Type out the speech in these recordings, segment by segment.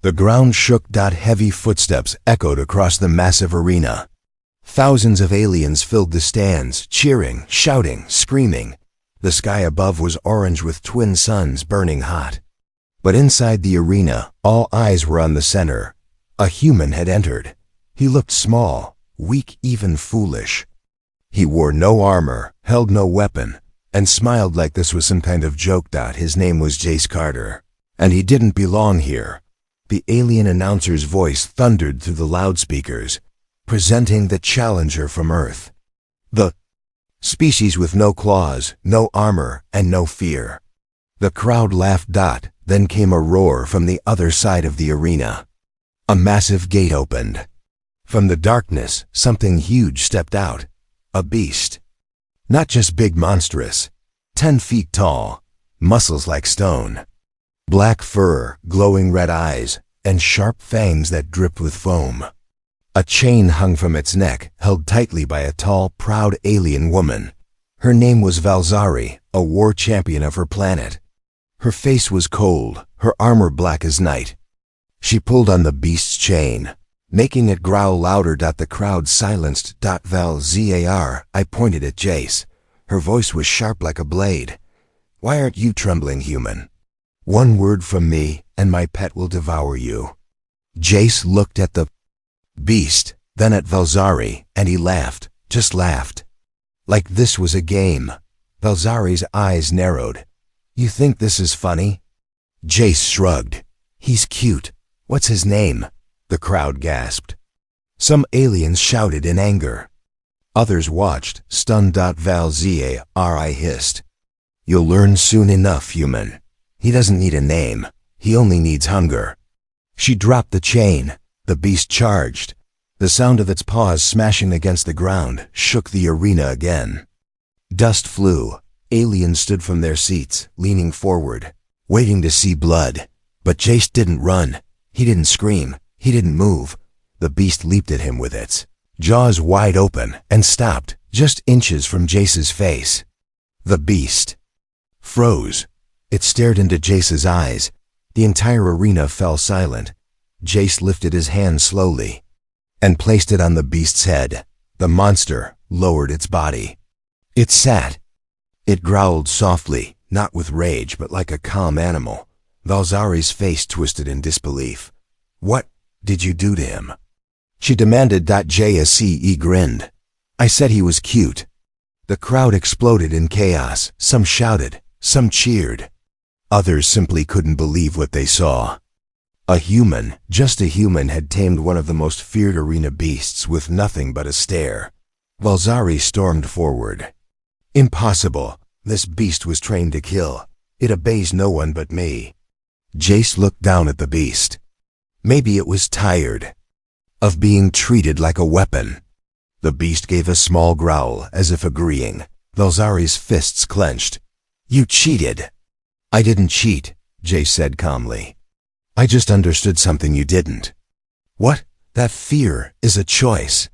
The ground shook. Heavy footsteps echoed across the massive arena. Thousands of aliens filled the stands, cheering, shouting, screaming. The sky above was orange with twin suns burning hot. But inside the arena, all eyes were on the center. A human had entered. He looked small, weak, even foolish. He wore no armor, held no weapon, and smiled like this was some kind of joke. His name was Jace Carter, and he didn't belong here. The alien announcer's voice thundered through the loudspeakers, presenting the challenger from Earth. The species with no claws, no armor, and no fear. The crowd laughed. Then came a roar from the other side of the arena. A massive gate opened. From the darkness, something huge stepped out. A beast. Not just big, monstrous. 10 feet tall, muscles like stone. Black fur, glowing red eyes, and sharp fangs that dripped with foam. A chain hung from its neck, held tightly by a tall, proud alien woman. Her name was Valzari, a war champion of her planet. Her face was cold, her armor black as night. She pulled on the beast's chain, making it growl louder. The crowd silenced. Valzar, I pointed at Jace. Her voice was sharp like a blade. Why aren't you trembling, human? One word from me, and my pet will devour you. Jace looked at the beast, then at Valzari, and he laughed, just laughed. Like this was a game. Valzari's eyes narrowed. You think this is funny? Jace shrugged. He's cute. What's his name? The crowd gasped. Some aliens shouted in anger. Others watched, stunned. Valzar hissed. You'll learn soon enough, human. He doesn't need a name. He only needs hunger. She dropped the chain. The beast charged. The sound of its paws smashing against the ground shook the arena again. Dust flew. Aliens stood from their seats, leaning forward, waiting to see blood. But Jace didn't run. He didn't scream. He didn't move. The beast leaped at him with its jaws wide open and stopped, just inches from Jace's face. The beast froze. It stared into Jace's eyes. The entire arena fell silent. Jace lifted his hand slowly and placed it on the beast's head. The monster lowered its body. It sat. It growled softly, not with rage, but like a calm animal. Valzari's face twisted in disbelief. What did you do to him? She demanded. Jace grinned. I said he was cute. The crowd exploded in chaos. Some shouted, some cheered. Others simply couldn't believe what they saw. A human, just a human, had tamed one of the most feared arena beasts with nothing but a stare. Valzari stormed forward. Impossible. This beast was trained to kill. It obeys no one but me. Jace looked down at the beast. Maybe it was tired of being treated like a weapon. The beast gave a small growl, as if agreeing. Valzari's fists clenched. You cheated. I didn't cheat, Jace said calmly. I just understood something you didn't. What? That fear is a choice.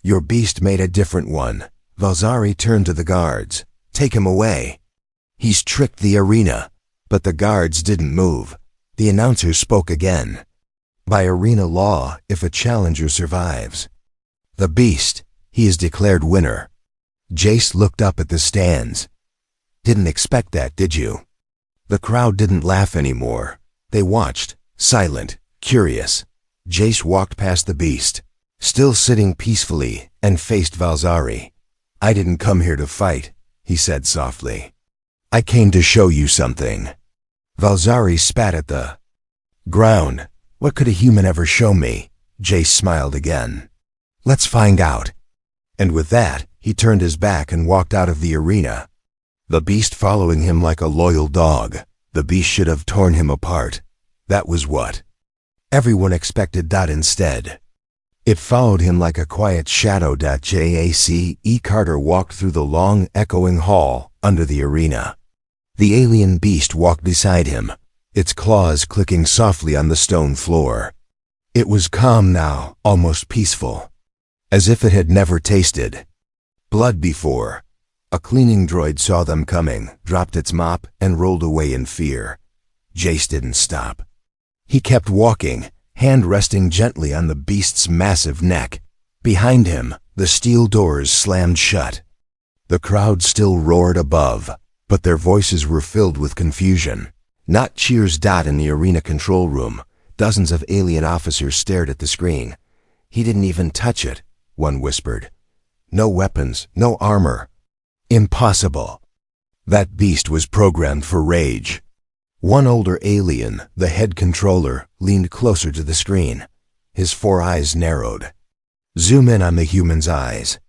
Your beast made a different one. Valzari turned to the guards. Take him away. He's tricked the arena. But the guards didn't move. The announcer spoke again. By arena law, if a challenger survives the beast, he is declared winner. Jace looked up at the stands. Didn't expect that, did you? The crowd didn't laugh anymore. They watched, silent, curious. Jace walked past the beast, still sitting peacefully, and faced Valzari. I didn't come here to fight, he said softly. I came to show you something. Valzari spat at the ground. What could a human ever show me? Jace smiled again. Let's find out. And with that, he turned his back and walked out of the arena. The beast following him like a loyal dog. The beast should have torn him apart. That was what everyone expected. Instead, it followed him like a quiet shadow. Jace Carter walked through the long, echoing hall under the arena. The alien beast walked beside him, its claws clicking softly on the stone floor. It was calm now, almost peaceful, as if it had never tasted blood before. A cleaning droid saw them coming, dropped its mop, and rolled away in fear. Jace didn't stop. He kept walking, hand resting gently on the beast's massive neck. Behind him, the steel doors slammed shut. The crowd still roared above, but their voices were filled with confusion. Not cheers. In the arena control room, dozens of alien officers stared at the screen. He didn't even touch it, one whispered. No weapons, no armor. Impossible. That beast was programmed for rage. One older alien, the head controller, leaned closer to the screen. His 4 eyes narrowed. Zoom in on the human's eyes.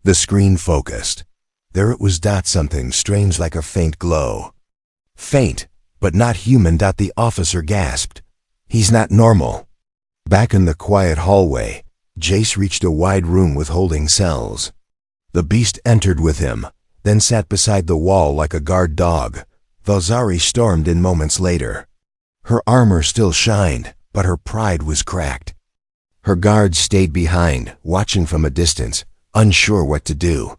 The screen focused. There it was. Something strange like a faint glow. Faint, but not human. The officer gasped. He's not normal. Back in the quiet hallway, Jace reached a wide room with holding cells. The beast entered with him, then sat beside the wall like a guard dog. Valzari stormed in moments later. Her armor still shined, but her pride was cracked. Her guards stayed behind, watching from a distance, unsure what to do.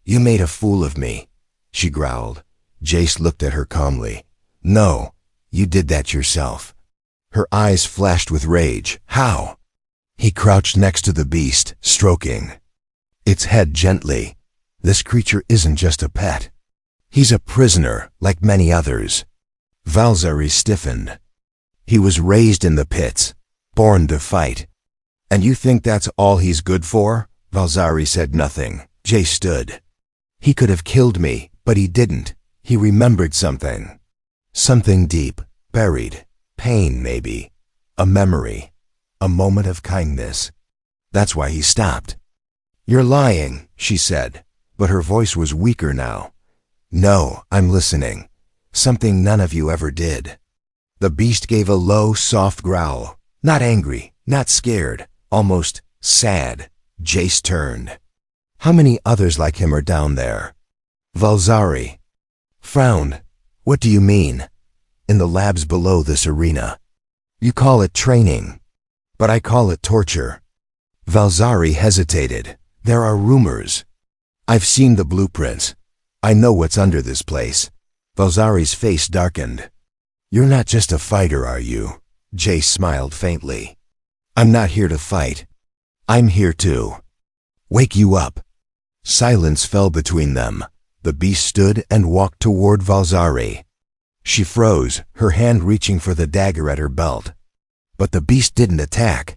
You made a fool of me, she growled. Jace looked at her calmly. No, you did that yourself. Her eyes flashed with rage. How? He crouched next to the beast, stroking its head gently. This creature isn't just a pet. He's a prisoner, like many others. Valzari stiffened. He was raised in the pits, born to fight. And you think that's all he's good for? Valzari said nothing. Jace stood. He could have killed me, but he didn't. He remembered something. Something deep, buried. Pain, maybe. A memory. A moment of kindness. That's why he stopped. You're lying, she said, but her voice was weaker now. No, I'm listening. Something none of you ever did. The beast gave a low, soft growl. Not angry, not scared, almost sad. Jace turned. How many others like him are down there? Valzari frowned. What do you mean? In the labs below this arena. You call it training, but I call it torture. Valzari hesitated. There are rumors. I've seen the blueprints. I know what's under this place. Valzari's face darkened. You're not just a fighter, are you? Jace smiled faintly. I'm not here to fight. I'm here to wake you up. Silence fell between them. The beast stood and walked toward Valzari. She froze, her hand reaching for the dagger at her belt. But the beast didn't attack.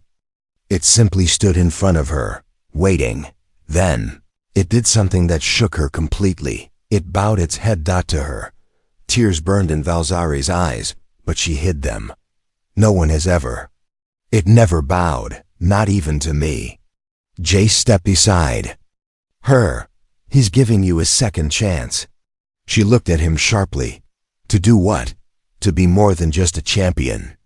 It simply stood in front of her, waiting. Then, it did something that shook her completely. It bowed its head to her. Tears burned in Valzari's eyes, but she hid them. No one has ever. It never bowed, not even to me. Jace stepped beside her. He's giving you a second chance. She looked at him sharply. To do what? To be more than just a champion.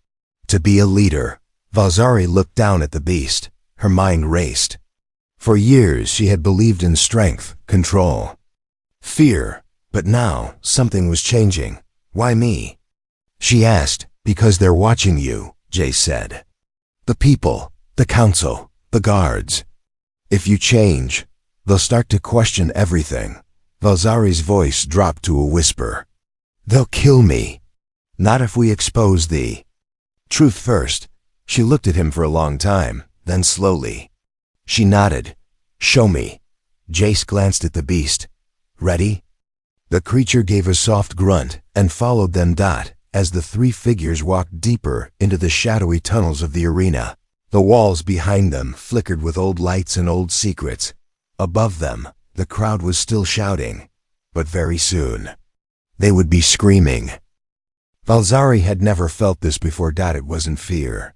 To be a leader. Valzari looked down at the beast. Her mind raced. For years she had believed in strength, control, fear, but now something was changing. Why me? She asked. Because they're watching you, Jace said. The people, the council, the guards. If you change, they'll start to question everything. Valzari's voice dropped to a whisper. They'll kill me. Not if we expose the truth first. She looked at him for a long time, then slowly. She nodded. Show me. Jace glanced at the beast. Ready? The creature gave a soft grunt and followed them. As the 3 figures walked deeper into the shadowy tunnels of the arena. The walls behind them flickered with old lights and old secrets. Above them, the crowd was still shouting. But very soon, they would be screaming. Valzari had never felt this before. It wasn't fear.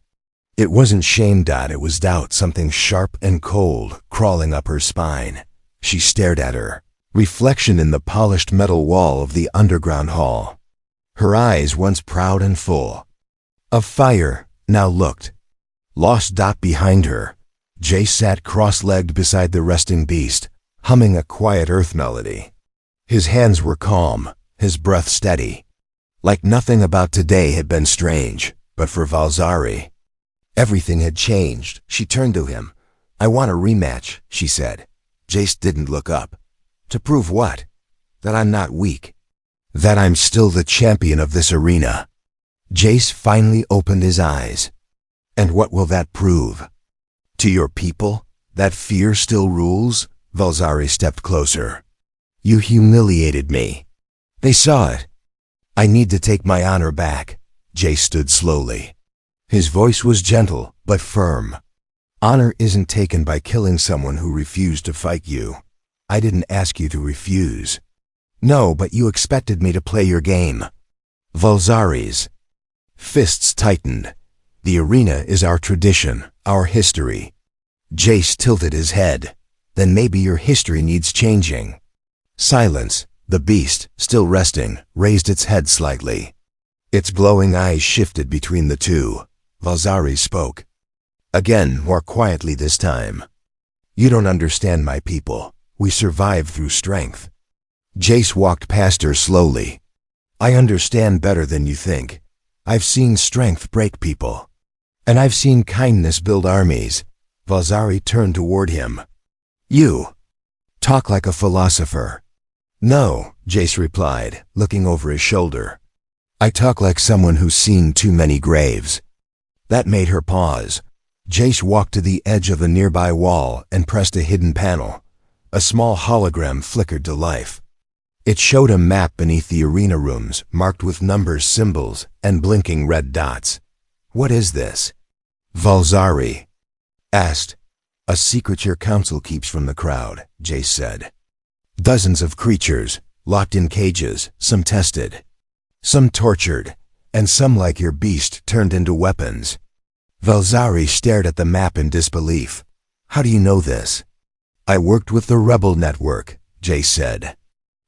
It wasn't shame. It was doubt, something sharp and cold crawling up her spine. She stared at her reflection in the polished metal wall of the underground hall. Her eyes, once proud and full of fire, now looked lost. Behind her, Jace sat cross-legged beside the resting beast, humming a quiet earth melody. His hands were calm, his breath steady. Like nothing about today had been strange, but for Valzari, everything had changed. She turned to him. I want a rematch, she said. Jace didn't look up. To prove what? That I'm not weak. That I'm still the champion of this arena. Jace finally opened his eyes. And what will that prove? To your people, that fear still rules? Valzari stepped closer. You humiliated me. They saw it. I need to take my honor back. Jace stood slowly. His voice was gentle, but firm. Honor isn't taken by killing someone who refused to fight you. I didn't ask you to refuse. No, but you expected me to play your game. Valzari's fists tightened. The arena is our tradition, our history. Jace tilted his head. Then maybe your history needs changing. Silence. The beast, still resting, raised its head slightly. Its glowing eyes shifted between the two. Valzari spoke. Again, more quietly this time. You don't understand my people. We survive through strength. Jace walked past her slowly. I understand better than you think. I've seen strength break people. And I've seen kindness build armies. Valzari turned toward him. You talk like a philosopher. No, Jace replied, looking over his shoulder. I talk like someone who's seen too many graves. That made her pause. Jace walked to the edge of a nearby wall and pressed a hidden panel. A small hologram flickered to life. It showed a map beneath the arena rooms, marked with numbers, symbols, and blinking red dots. What is this? Valzari asked. A secret your council keeps from the crowd, Jace said. Dozens of creatures, locked in cages, some tested, some tortured, and some like your beast turned into weapons. Valzari stared at the map in disbelief. How do you know this? I worked with the rebel network, Jace said.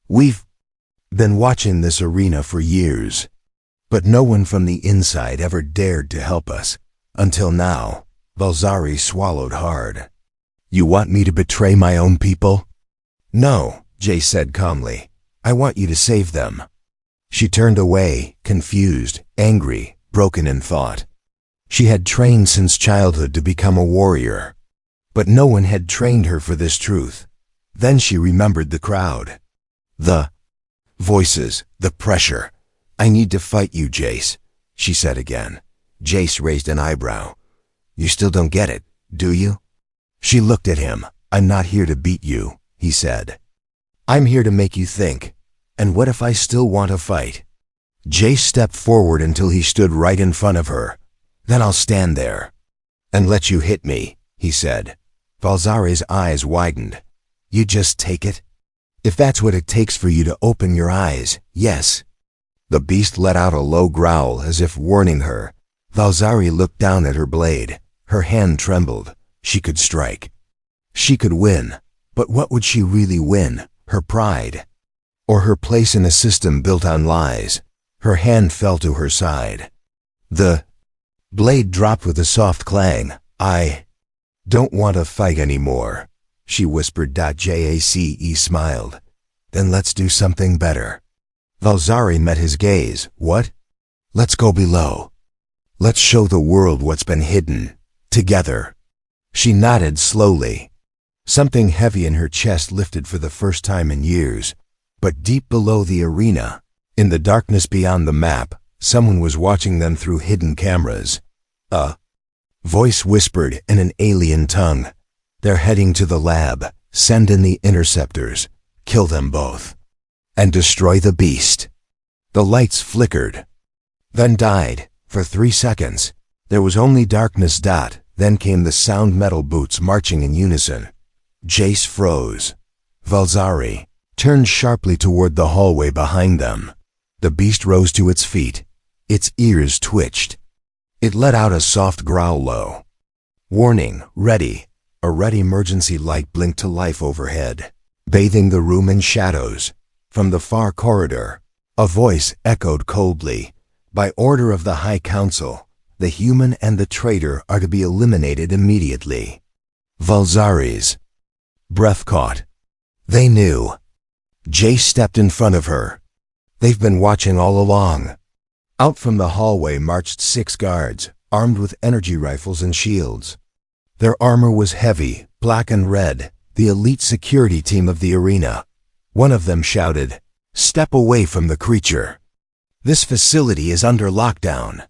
We've been watching this arena for years, but no one from the inside ever dared to help us. Until now. Valzari swallowed hard. You want me to betray my own people? No, Jace said calmly. I want you to save them. She turned away, confused, angry, broken in thought. She had trained since childhood to become a warrior, but no one had trained her for this truth. Then she remembered the crowd. The voices, the pressure. I need to fight you, Jace, she said again. Jace raised an eyebrow. You still don't get it, do you? She looked at him. I'm not here to beat you, he said. I'm here to make you think. And what if I still want to fight? Jace stepped forward until he stood right in front of her. Then I'll stand there and let you hit me, he said. Valzari's eyes widened. You just take it? If that's what it takes for you to open your eyes, yes. The beast let out a low growl as if warning her. Valzari looked down at her blade. Her hand trembled. She could strike. She could win. But what would she really win? Her pride? Or her place in a system built on lies? Her hand fell to her side. The blade dropped with a soft clang. I don't want to fight anymore, she whispered. Jace smiled. Then let's do something better. Valzari met his gaze. What? Let's go below. Let's show the world what's been hidden. Together. She nodded slowly. Something heavy in her chest lifted for the first time in years. But deep below the arena, in the darkness beyond the map, someone was watching them through hidden cameras. A voice whispered in an alien tongue. They're heading to the lab. Send in the interceptors. Kill them both. And destroy the beast. The lights flickered. Then died. For 3 seconds. There was only darkness. Then came the sound, metal boots marching in unison. Jace froze. Valzari turned sharply toward the hallway behind them. The beast rose to its feet. Its ears twitched. It let out a soft growl low. Warning, ready. A red emergency light blinked to life overhead, bathing the room in shadows. From the far corridor, a voice echoed coldly. By order of the High Council, the human and the traitor are to be eliminated immediately. Valzari's breath caught. They knew. Jace stepped in front of her. They've been watching all along. Out from the hallway marched 6 guards, armed with energy rifles and shields. Their armor was heavy, black and red, the elite security team of the arena. One of them shouted, "Step away from the creature." This facility is under lockdown.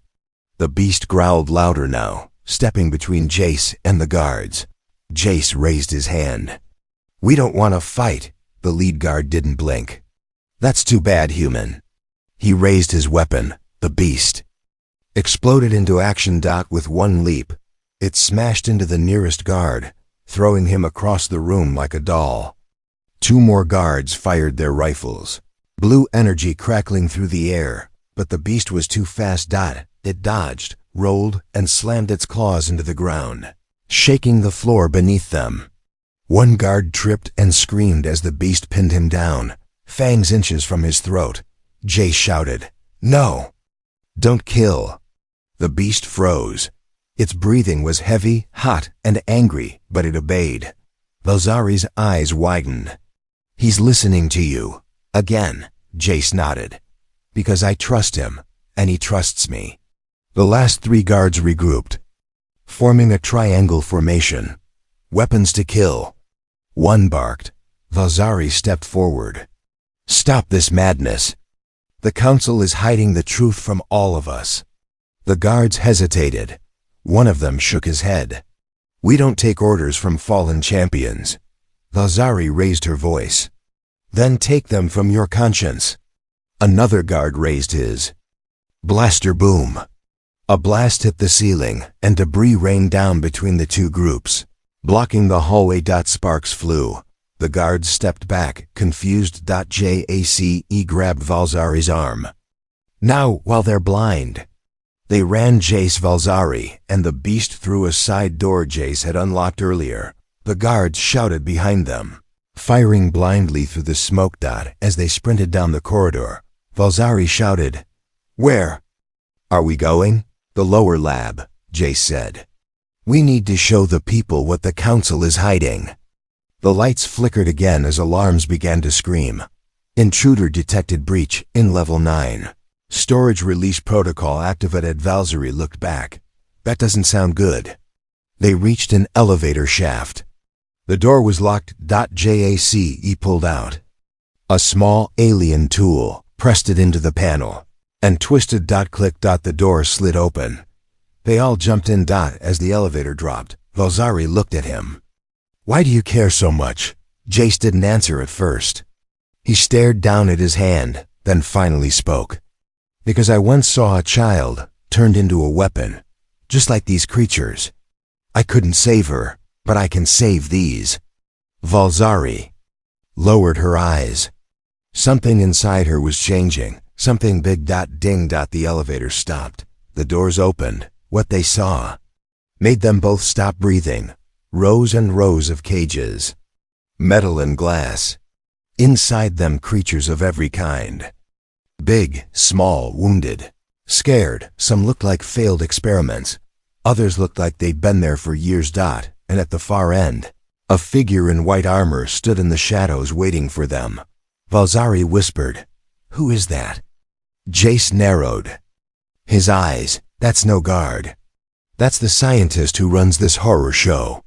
The beast growled louder now, stepping between Jace and the guards. Jace raised his hand. We don't want to fight. The lead guard didn't blink. That's too bad, human. He raised his weapon. The beast exploded into action. With one leap, it smashed into the nearest guard, throwing him across the room like a doll. Two more guards fired their rifles. Blue energy crackling through the air, but the beast was too fast. It dodged, rolled, and slammed its claws into the ground, shaking the floor beneath them. One guard tripped and screamed as the beast pinned him down, fangs inches from his throat. Jace shouted, "No! Don't kill!" The beast froze. Its breathing was heavy, hot, and angry, but it obeyed. Valzari's eyes widened. He's listening to you. Again, Jace nodded. Because I trust him, and he trusts me. The last three guards regrouped, forming a triangle formation. Weapons to kill. One barked. Valzari stepped forward. Stop this madness. The council is hiding the truth from all of us. The guards hesitated. One of them shook his head. We don't take orders from fallen champions. Valzari raised her voice. Then take them from your conscience. Another guard raised his. Blaster boom. A blast hit the ceiling, and debris rained down between the two groups, blocking the hallway. Sparks flew. The guards stepped back, confused. Jace grabbed Valzari's arm. Now, while they're blind. They ran Jace Valzari, and the beast through a side door Jace had unlocked earlier. The guards shouted behind them, firing blindly through the smoke. As they sprinted down the corridor, Valzari shouted, Where are we going? The lower lab, Jace said. We need to show the people what the council is hiding. The lights flickered again as alarms began to scream. Intruder detected breach in level 9. Storage release protocol activated. Valzari looked back. That doesn't sound good. They reached an elevator shaft. The door was locked. Jace pulled out a small alien tool, pressed it into the panel, and twisted. Click. The door slid open. They all jumped in. As the elevator dropped, Valzari looked at him. Why do you care so much? Jace didn't answer at first. He stared down at his hand, then finally spoke. Because I once saw a child turned into a weapon, just like these creatures. I couldn't save her, but I can save these. Valzari lowered her eyes. Something inside her was changing, something big. Ding. The elevator stopped. The doors opened. What they saw made them both stop breathing. Rows and rows of cages, metal and glass. Inside them creatures of every kind. Big, small, wounded, scared. Some looked like failed experiments. Others looked like they'd been there for years. And at the far end, a figure in white armor stood in the shadows waiting for them. Valzari whispered, Who is that? Jace narrowed his eyes. That's no guard. That's the scientist who runs this horror show.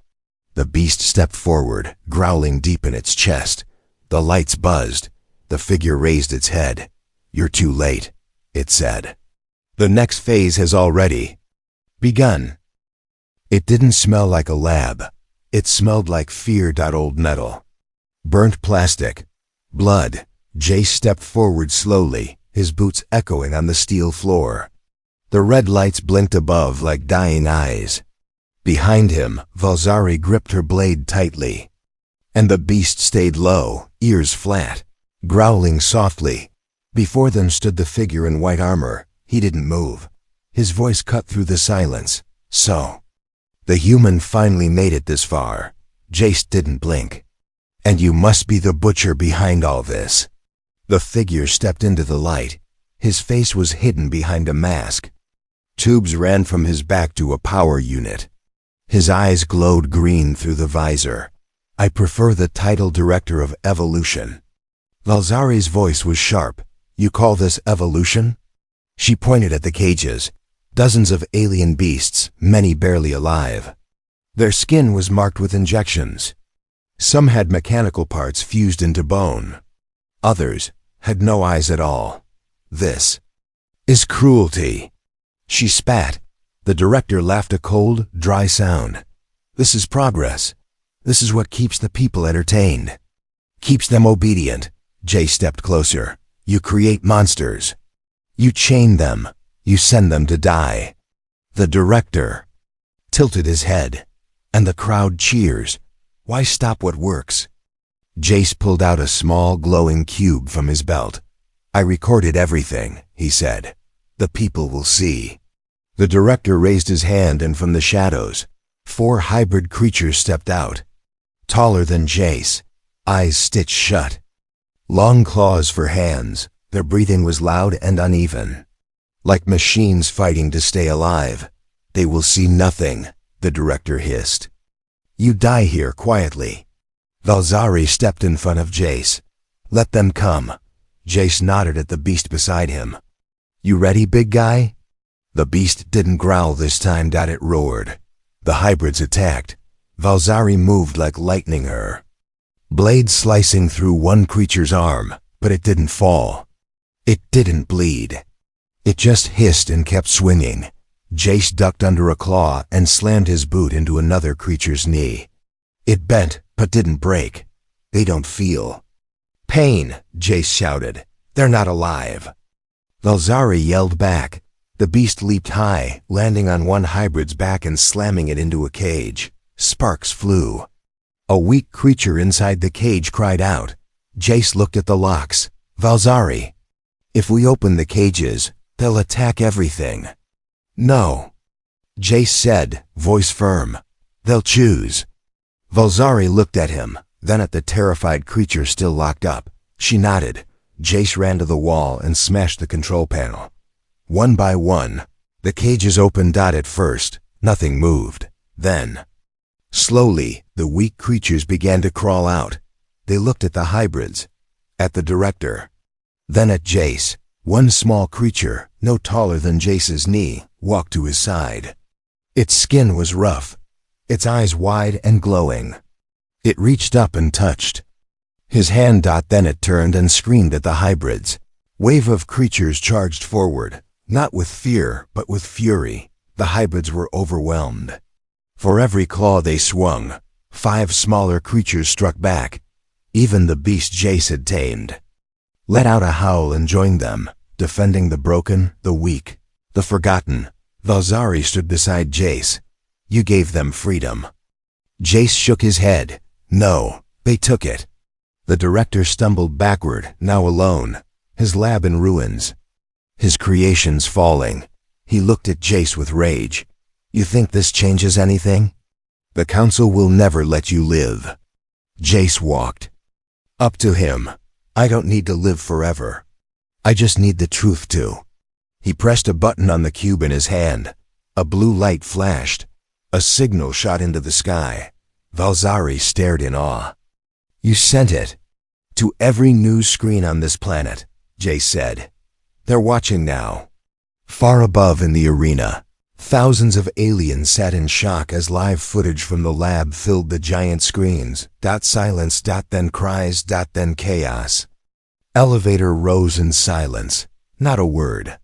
The beast stepped forward, growling deep in its chest. The lights buzzed. The figure raised its head. You're too late, it said. The next phase has already begun. It didn't smell like a lab. It smelled like fear. Old metal, burnt plastic, blood. Jace stepped forward slowly, his boots echoing on the steel floor. The red lights blinked above like dying eyes. Behind him, Valzari gripped her blade tightly. And the beast stayed low, ears flat, growling softly. Before them stood the figure in white armor. He didn't move. His voice cut through the silence. So, the human finally made it this far. Jace didn't blink. And you must be the butcher behind all this. The figure stepped into the light. His face was hidden behind a mask. Tubes ran from his back to a power unit. His eyes glowed green through the visor. I prefer the title Director of Evolution. Valzari's voice was sharp. You call this evolution? She pointed at the cages. Dozens of alien beasts, many barely alive. Their skin was marked with injections. Some had mechanical parts fused into bone. Others had no eyes at all. This is cruelty. She spat. The director laughed a cold, dry sound. This is progress. This is what keeps the people entertained. Keeps them obedient. Jay stepped closer. You create monsters. You chain them. You send them to die. The director tilted his head, and the crowd cheers. Why stop what works? Jace pulled out a small, glowing cube from his belt. I recorded everything, he said. The people will see. The director raised his hand, and from the shadows, 4 hybrid creatures stepped out. Taller than Jace, eyes stitched shut. Long claws for hands, their breathing was loud and uneven. Like machines fighting to stay alive. They will see nothing, the director hissed. You die here quietly. Valzari stepped in front of Jace. Let them come. Jace nodded at the beast beside him. You ready, big guy? The beast didn't growl this time. It roared. The hybrids attacked. Valzari moved like lightning her. Blades slicing through one creature's arm, but it didn't fall. It didn't bleed. It just hissed and kept swinging. Jace ducked under a claw and slammed his boot into another creature's knee. It bent, but didn't break. They don't feel pain, Jace shouted. They're not alive. Valzari yelled back. The beast leaped high, landing on one hybrid's back and slamming it into a cage. Sparks flew. A weak creature inside the cage cried out. Jace looked at the locks. Valzari, if we open the cages, they'll attack everything. No, Jace said, voice firm. They'll choose. Valzari looked at him, then at the terrified creature still locked up. She nodded. Jace ran to the wall and smashed the control panel. One by one, the cages opened. At first, nothing moved. Then, slowly, the weak creatures began to crawl out. They looked at the hybrids, at the director, then at Jace. One small creature, no taller than Jace's knee, walked to his side. Its skin was rough, its eyes wide and glowing. It reached up and touched his hand. Then it turned and screamed at the hybrids. Wave of creatures charged forward, not with fear, but with fury. The hybrids were overwhelmed. For every claw they swung, 5 smaller creatures struck back. Even the beast Jace had tamed let out a howl and joined them, defending the broken, the weak, the forgotten. Valzari stood beside Jace. You gave them freedom. Jace shook his head. No, they took it. The director stumbled backward, now alone, his lab in ruins, his creations falling. He looked at Jace with rage. You think this changes anything? The council will never let you live. Jace walked up to him. I don't need to live forever. I just need the truth to. He pressed a button on the cube in his hand. A blue light flashed. A signal shot into the sky. Valzari stared in awe. You sent it to every news screen on this planet, Jace said. They're watching now. Far above in the arena, thousands of aliens sat in shock as live footage from the lab filled the giant screens. Silence. Then cries. Then chaos. Elevator rose in silence. Not a word.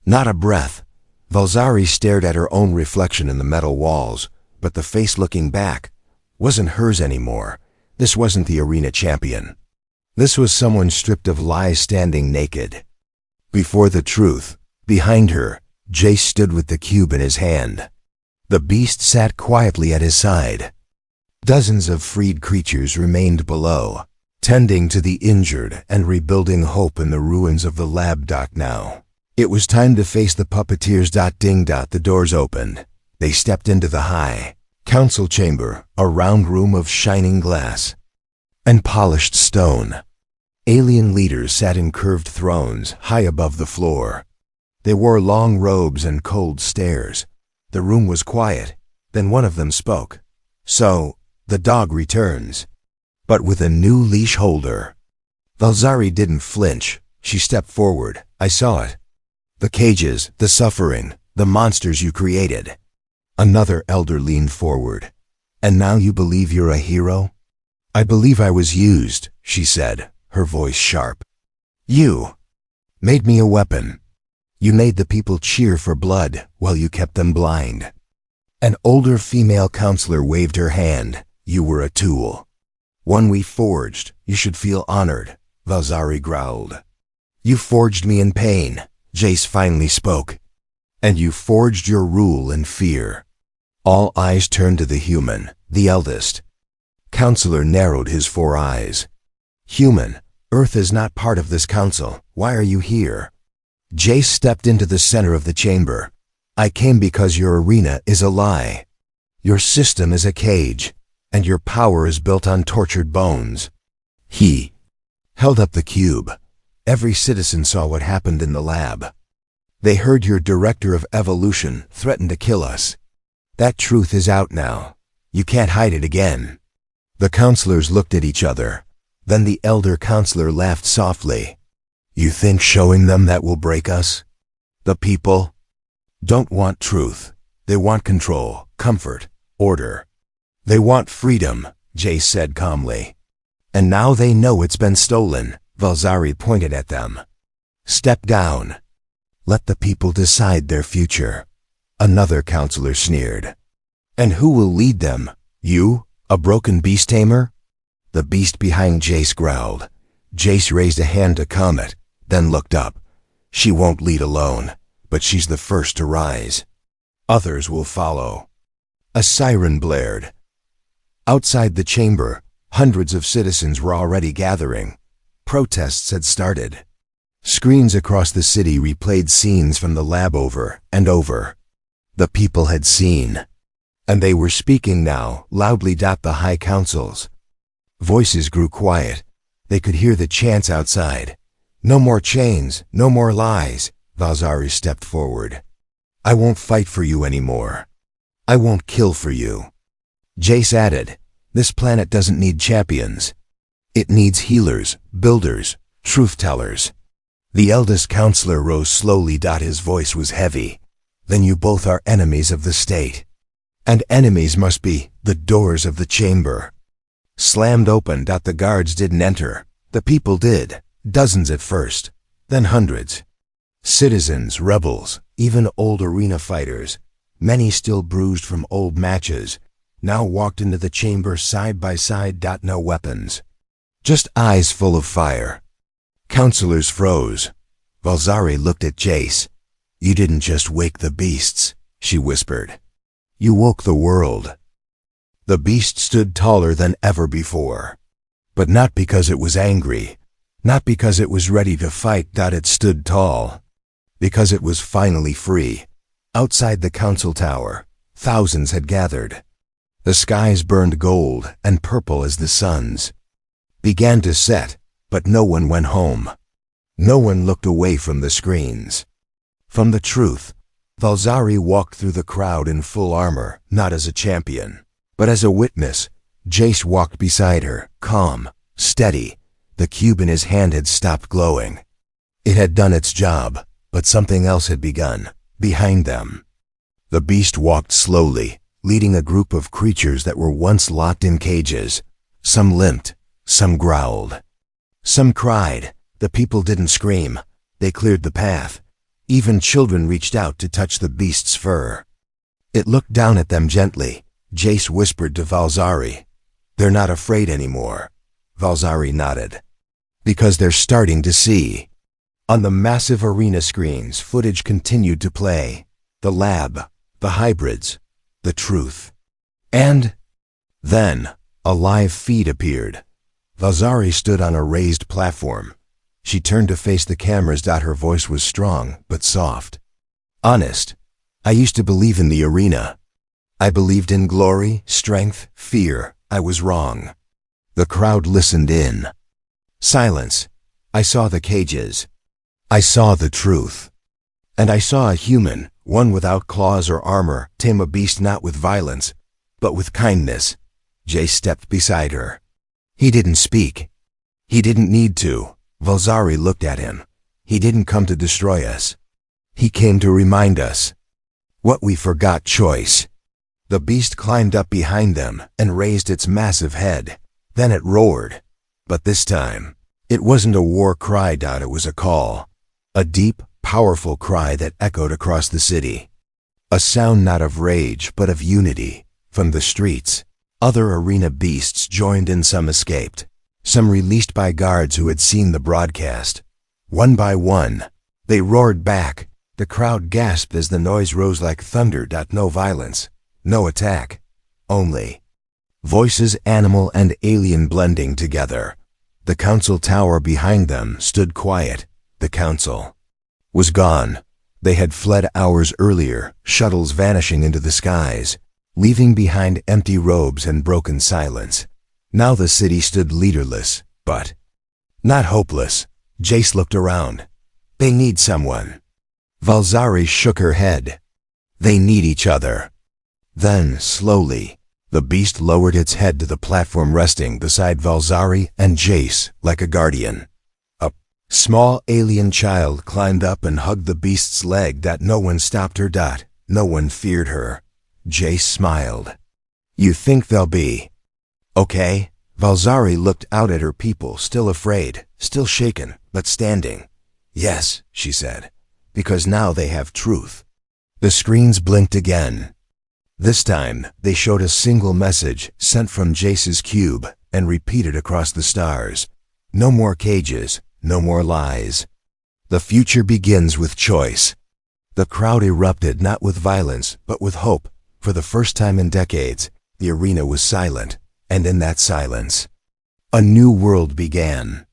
Not a breath. Valzari stared at her own reflection in the metal walls, but the face looking back wasn't hers anymore. This wasn't the arena champion. This was someone stripped of lies, standing naked before the truth. Behind her, Jace stood with the cube in his hand. The beast sat quietly at his side. Dozens of freed creatures remained below, tending to the injured and rebuilding hope in the ruins of the lab. Now, it was time to face the puppeteers. Ding. The doors opened. They stepped into the high council chamber, a round room of shining glass and polished stone. Alien leaders sat in curved thrones high above the floor. They wore long robes and cold stares. The room was quiet. Then one of them spoke. So, the dog returns, but with a new leash holder. Valzari didn't flinch. She stepped forward. I saw it. The cages, the suffering, the monsters you created. Another elder leaned forward. And now you believe you're a hero? I believe I was used, she said, her voice sharp. You made me a weapon. You made the people cheer for blood while you kept them blind. An older female counselor waved her hand. You were a tool. One we forged. You should feel honored, Valzari growled. You forged me in pain, Jace finally spoke. And you forged your rule in fear. All eyes turned to the human, the eldest. Counselor narrowed his 4 eyes. Human, Earth is not part of this council. Why are you here? Jace stepped into the center of the chamber. I came because your arena is a lie. Your system is a cage, and your power is built on tortured bones. He held up the cube. Every citizen saw what happened in the lab. They heard your director of evolution threaten to kill us. That truth is out now. You can't hide it again. The counselors looked at each other. Then the elder counselor laughed softly. You think showing them that will break us? The people don't want truth. They want control, comfort, order. They want freedom, Jace said calmly. And now they know it's been stolen, Valzari pointed at them. Step down. Let the people decide their future. Another counselor sneered. And who will lead them? You, a broken beast tamer? The beast behind Jace growled. Jace raised a hand to calm it, then looked up. She won't lead alone, but she's the first to rise. Others will follow. A siren blared. Outside the chamber, hundreds of citizens were already gathering. Protests had started. Screens across the city replayed scenes from the lab over and over. The people had seen. And they were speaking now, loudly. The high councils. Voices grew quiet. They could hear the chants outside. No more chains, no more lies. Valzari stepped forward. I won't fight for you anymore. I won't kill for you. Jace added, this planet doesn't need champions. It needs healers, builders, truth-tellers. The eldest counselor rose slowly. His voice was heavy. Then you both are enemies of the state. And enemies must be the doors of the chamber. Slammed open. The guards didn't enter. The people did. Dozens at first, then hundreds. Citizens, rebels, even old arena fighters, many still bruised from old matches, now walked into the chamber side by side. No weapons. Just eyes full of fire. Counselors froze. Valzari looked at Jace. You didn't just wake the beasts, she whispered. You woke the world. The beast stood taller than ever before. But not because it was angry, not because it was ready to fight. It stood tall. Because it was finally free. Outside the council tower, thousands had gathered. The skies burned gold and purple as the suns began to set, but no one went home. No one looked away from the screens. From the truth, Valzari walked through the crowd in full armor, not as a champion, but as a witness. Jace walked beside her, calm, steady. The cube in his hand had stopped glowing. It had done its job, but something else had begun, behind them. The beast walked slowly, leading a group of creatures that were once locked in cages. Some limped, some growled. Some cried. The people didn't scream. They cleared the path. Even children reached out to touch the beast's fur. It looked down at them gently. Jace whispered to Valzari, they're not afraid anymore. Valzari nodded. Because they're starting to see. On the massive arena screens, footage continued to play. The lab, the hybrids, the truth. And then, a live feed appeared. Valzari stood on a raised platform. She turned to face the cameras. Her voice was strong, but soft. Honest. I used to believe in the arena. I believed in glory, strength, fear. I was wrong. The crowd listened in. Silence. I saw the cages. I saw the truth. And I saw a human, one without claws or armor, tame a beast not with violence, but with kindness. Jace stepped beside her. He didn't speak. He didn't need to. Valzari looked at him. He didn't come to destroy us. He came to remind us what we forgot. Choice. The beast climbed up behind them and raised its massive head. Then it roared. But this time, it wasn't a war cry. It was a call. A deep, powerful cry that echoed across the city. A sound not of rage, but of unity. From the streets, other arena beasts joined in. Some escaped, some released by guards who had seen the broadcast. One by one, they roared back. The crowd gasped as the noise rose like thunder. No violence, no attack, only voices, animal and alien, blending together. The council tower behind them stood quiet. The council was gone. They had fled hours earlier, shuttles vanishing into the skies, leaving behind empty robes and broken silence. Now the city stood leaderless, but not hopeless. Jace looked around. They need someone. Valzari shook her head. They need each other. Then, slowly, the beast lowered its head to the platform resting beside Valzari and Jace like a guardian. A small alien child climbed up and hugged the beast's leg. No one stopped her. No one feared her. Jace smiled. You think they'll be okay? Valzari looked out at her people, still afraid, still shaken, but standing. Yes, she said, because now they have truth. The screens blinked again. This time, they showed a single message sent from Jace's cube and repeated across the stars. No more cages, no more lies. The future begins with choice. The crowd erupted, not with violence, but with hope. For the first time in decades, the arena was silent, and in that silence, a new world began.